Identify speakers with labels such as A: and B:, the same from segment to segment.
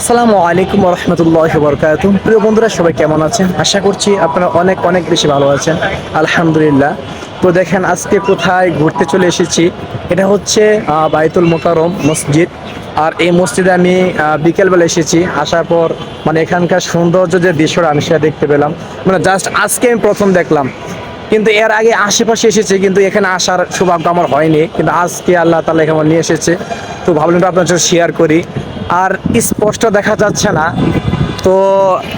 A: আসসালামু আলাইকুম রহমতুল্লাহ বরকাত। প্রিয় বন্ধুরা, সবাই কেমন আছেন? আশা করছি আপনারা অনেক অনেক বেশি ভালো আছেন, আলহামদুলিল্লাহ। তো দেখেন আজকে কোথায় ঘুরতে চলে এসেছি। এটা হচ্ছে বাইতুল মোকাররম মসজিদ। আর এই মসজিদে আমি বিকেলবেলা এসেছি। আসার পর মানে এখানকার সৌন্দর্য যে দৃশ্যটা আমি সেটা দেখতে পেলাম। মানে জাস্ট আজকে আমি প্রথম দেখলাম, কিন্তু এর আগে আশেপাশে এসেছে, কিন্তু এখানে আসার সৌভাগ্য আমার হয়নি। কিন্তু আজকে আল্লাহ তাআলা এখানে নিয়ে এসেছে, তো ভাবলাম তো আপনার সাথে শেয়ার করি। আর স্পষ্ট দেখা যাচ্ছে না, তো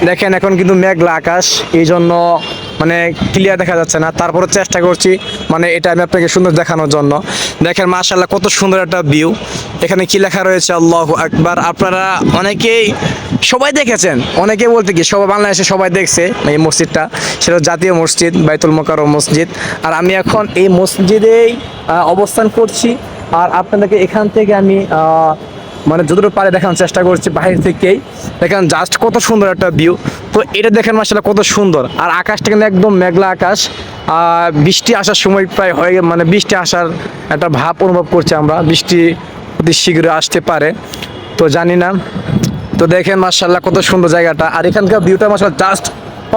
A: দেখেন এখন কিন্তু মেঘলা আকাশ, এই জন্য মানে ক্লিয়ার দেখা যাচ্ছে না। তারপরে চেষ্টা করছি মানে এটা আমি আপনাকে সুন্দর দেখানোর জন্য। দেখেন মাশাআল্লাহ কত সুন্দর একটা ভিউ। এখানে কি লেখা রয়েছে আল্লাহু আকবার। আপনারা অনেকেই সবাই দেখেছেন, অনেকে বলতে কি সবাই বাংলাদেশে সবাই দেখছে এই মসজিদটা। সেটা জাতীয় মসজিদ বাইতুল মোকাররম মসজিদ। আর আমি এখন এই মসজিদেই অবস্থান করছি। আর আপনাদেরকে এখান থেকে আমি মানে যতটুকু পারে দেখানোর চেষ্টা করছি বাহির থেকেই। দেখেন জাস্ট কত সুন্দর একটা ভিউ। তো এটা দেখেন মাশাআল্লাহ কত সুন্দর। আর আকাশটা কিন্তু একদম মেঘলা আকাশ। বৃষ্টি আসার সময় প্রায় হয়ে মানে বৃষ্টি আসার একটা ভাব অনুভব করছি আমরা, বৃষ্টি অতি শীঘ্রই আসতে পারে, তো জানি না। তো দেখেন মাশাআল্লাহ কত সুন্দর জায়গাটা। আর এখানকার ভিউটা মাশাআল্লাহ জাস্ট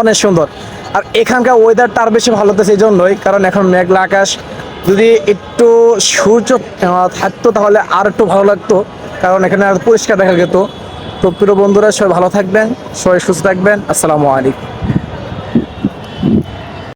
A: অনেক সুন্দর। আর এখানকার ওয়েদারটা আর বেশি ভালো হতেছে এই জন্যই, কারণ এখন মেঘলা আকাশ। যদি একটু সূর্য থাকতো তাহলে আর একটু ভালো লাগতো, কারণ এখানে আর পরিষ্কার দেখা যেত। তো প্রিয় বন্ধুরা, সবাই ভালো থাকবেন, সবাই সুস্থ থাকবেন। আসসালামু আলাইকুম।